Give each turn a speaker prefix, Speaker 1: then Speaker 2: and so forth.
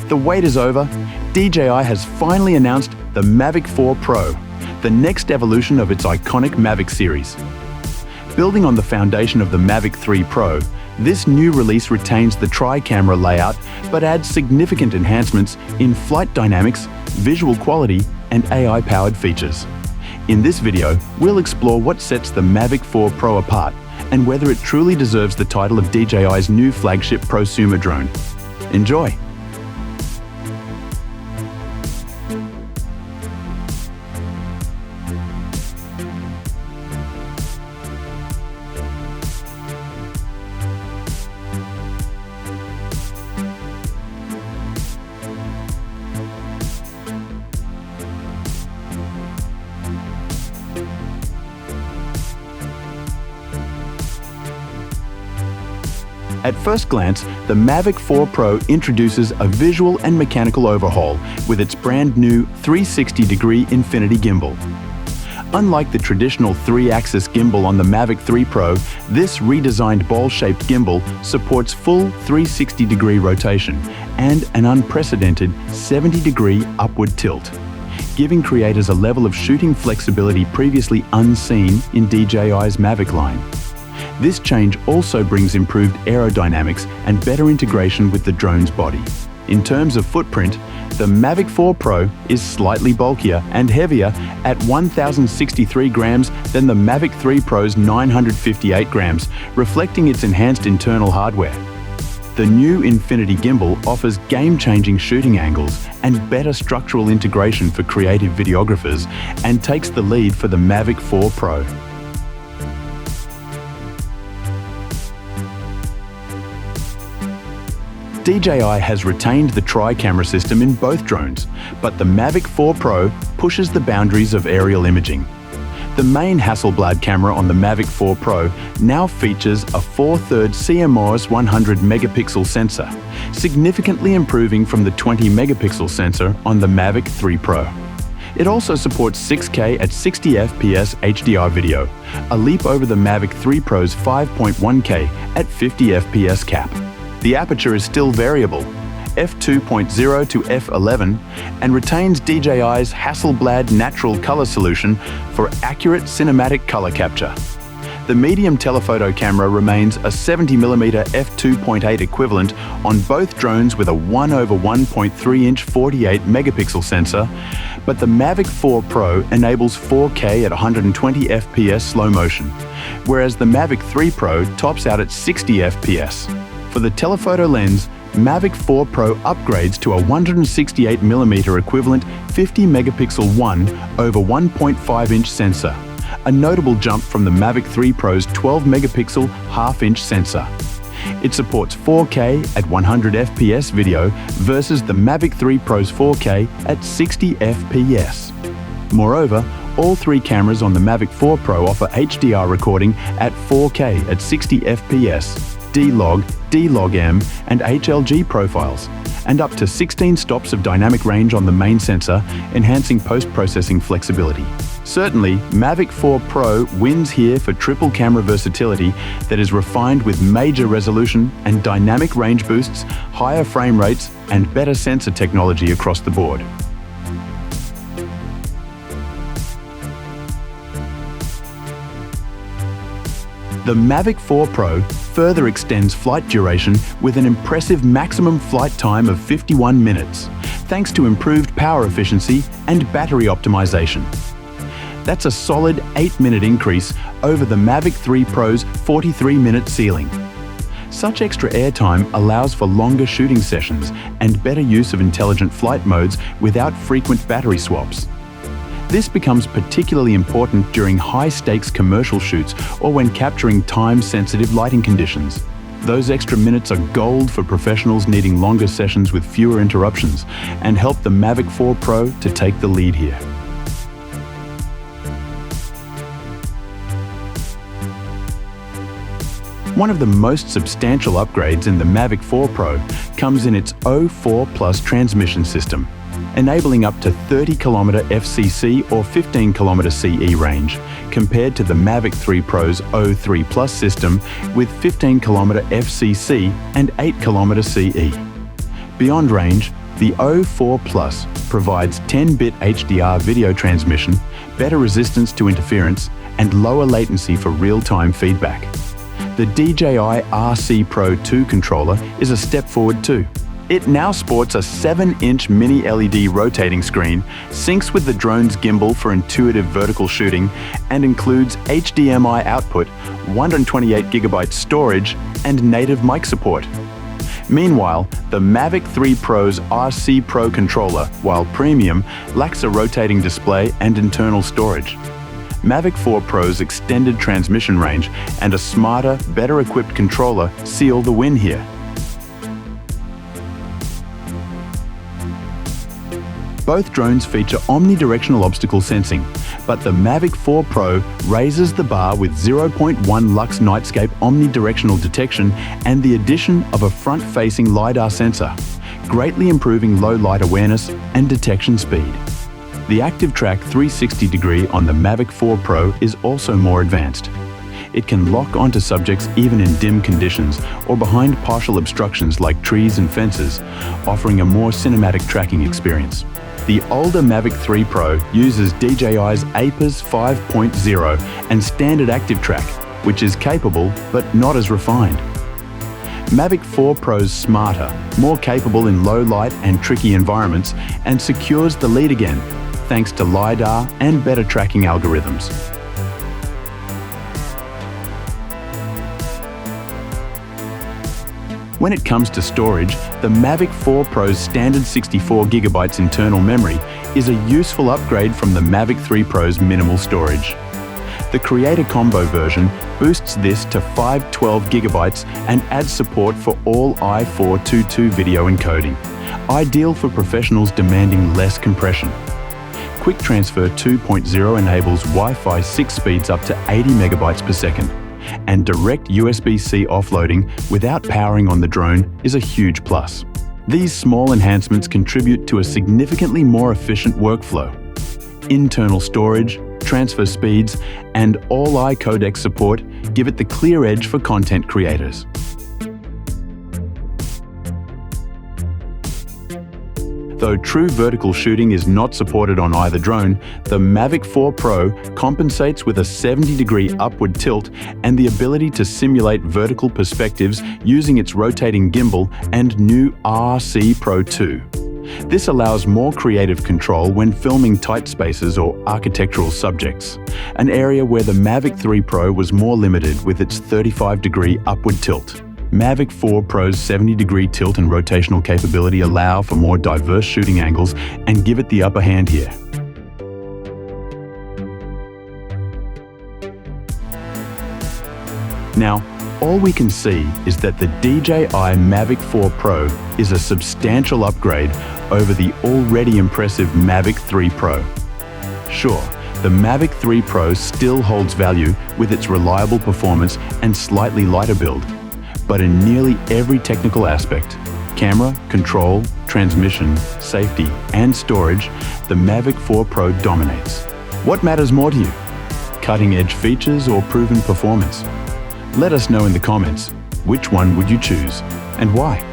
Speaker 1: The wait is over. DJI has finally announced the Mavic 4 Pro, the next evolution of its iconic Mavic series. Building on the foundation of the Mavic 3 Pro, this new release retains the tri-camera layout but adds significant enhancements in flight dynamics, visual quality, and AI-powered features. In this video, we'll explore what sets the Mavic 4 Pro apart and whether it truly deserves the title of DJI's new flagship prosumer drone. Enjoy! At first glance, the Mavic 4 Pro introduces a visual and mechanical overhaul with its brand new 360-degree infinity gimbal. Unlike the traditional 3-axis gimbal on the Mavic 3 Pro, this redesigned ball-shaped gimbal supports full 360-degree rotation and an unprecedented 70-degree upward tilt, giving creators a level of shooting flexibility previously unseen in DJI's Mavic line. This change also brings improved aerodynamics and better integration with the drone's body. In terms of footprint, the Mavic 4 Pro is slightly bulkier and heavier at 1,063 grams than the Mavic 3 Pro's 958 grams, reflecting its enhanced internal hardware. The new Infinity Gimbal offers game-changing shooting angles and better structural integration for creative videographers and takes the lead for the Mavic 4 Pro. DJI has retained the tri-camera system in both drones, but the Mavic 4 Pro pushes the boundaries of aerial imaging. The main Hasselblad camera on the Mavic 4 Pro now features a 4/3 CMOS 100 megapixel sensor, significantly improving from the 20 megapixel sensor on the Mavic 3 Pro. It also supports 6K at 60 FPS HDR video, a leap over the Mavic 3 Pro's 5.1K at 50 FPS cap. The aperture is still variable, f2.0 to f11, and retains DJI's Hasselblad natural color solution for accurate cinematic color capture. The medium telephoto camera remains a 70mm f2.8 equivalent on both drones with a 1/1.3-inch 48 megapixel sensor, but the Mavic 4 Pro enables 4K at 120 FPS slow motion, whereas the Mavic 3 Pro tops out at 60 FPS. For the telephoto lens, Mavic 4 Pro upgrades to a 168mm equivalent 50 megapixel 1/1.5-inch sensor, a notable jump from the Mavic 3 Pro's 12 megapixel half-inch sensor. It supports 4K at 100 FPS video versus the Mavic 3 Pro's 4K at 60 FPS. Moreover, all three cameras on the Mavic 4 Pro offer HDR recording at 4K at 60 FPS, D-Log, D-Log-M, and HLG profiles, and up to 16 stops of dynamic range on the main sensor, enhancing post-processing flexibility. Certainly, Mavic 4 Pro wins here for triple camera versatility that is refined with major resolution and dynamic range boosts, higher frame rates, and better sensor technology across the board. The Mavic 4 Pro further extends flight duration with an impressive maximum flight time of 51 minutes, thanks to improved power efficiency and battery optimization. That's a solid 8-minute increase over the Mavic 3 Pro's 43-minute ceiling. Such extra airtime allows for longer shooting sessions and better use of intelligent flight modes without frequent battery swaps. This becomes particularly important during high-stakes commercial shoots or when capturing time-sensitive lighting conditions. Those extra minutes are gold for professionals needing longer sessions with fewer interruptions and help the Mavic 4 Pro to take the lead here. One of the most substantial upgrades in the Mavic 4 Pro comes in its O4 Plus transmission system, enabling up to 30km FCC or 15km CE range, compared to the Mavic 3 Pro's O3 Plus system with 15km FCC and 8km CE. Beyond range, the O4 Plus provides 10-bit HDR video transmission, better resistance to interference, and lower latency for real-time feedback. The DJI RC Pro 2 controller is a step forward too. It now sports a 7-inch mini LED rotating screen, syncs with the drone's gimbal for intuitive vertical shooting, and includes HDMI output, 128GB storage, and native mic support. Meanwhile, the Mavic 3 Pro's RC Pro controller, while premium, lacks a rotating display and internal storage. Mavic 4 Pro's extended transmission range and a smarter, better-equipped controller seal the win here. Both drones feature omnidirectional obstacle sensing, but the Mavic 4 Pro raises the bar with 0.1 lux nightscape omnidirectional detection and the addition of a front-facing LiDAR sensor, greatly improving low light awareness and detection speed. The Active Track 360-degree on the Mavic 4 Pro is also more advanced. It can lock onto subjects even in dim conditions or behind partial obstructions like trees and fences, offering a more cinematic tracking experience. The older Mavic 3 Pro uses DJI's APAS 5.0 and standard Active Track, which is capable but not as refined. Mavic 4 Pro's smarter, more capable in low light and tricky environments, and secures the lead again, thanks to LiDAR and better tracking algorithms. When it comes to storage, the Mavic 4 Pro's standard 64GB internal memory is a useful upgrade from the Mavic 3 Pro's minimal storage. The Creator Combo version boosts this to 512GB and adds support for all I.422 video encoding, ideal for professionals demanding less compression. Quick Transfer 2.0 enables Wi-Fi 6 speeds up to 80 megabytes per second, and direct USB-C offloading without powering on the drone is a huge plus. These small enhancements contribute to a significantly more efficient workflow. Internal storage, transfer speeds, and all-I codec support give it the clear edge for content creators. Though true vertical shooting is not supported on either drone, the Mavic 4 Pro compensates with a 70-degree upward tilt and the ability to simulate vertical perspectives using its rotating gimbal and new RC Pro 2. This allows more creative control when filming tight spaces or architectural subjects, an area where the Mavic 3 Pro was more limited with its 35-degree upward tilt. Mavic 4 Pro's 70-degree tilt and rotational capability allow for more diverse shooting angles and give it the upper hand here. Now, all we can see is that the DJI Mavic 4 Pro is a substantial upgrade over the already impressive Mavic 3 Pro. Sure, the Mavic 3 Pro still holds value with its reliable performance and slightly lighter build, but in nearly every technical aspect, camera, control, transmission, safety, and storage, the Mavic 4 Pro dominates. What matters more to you? Cutting-edge features or proven performance? Let us know in the comments, which one would you choose and why?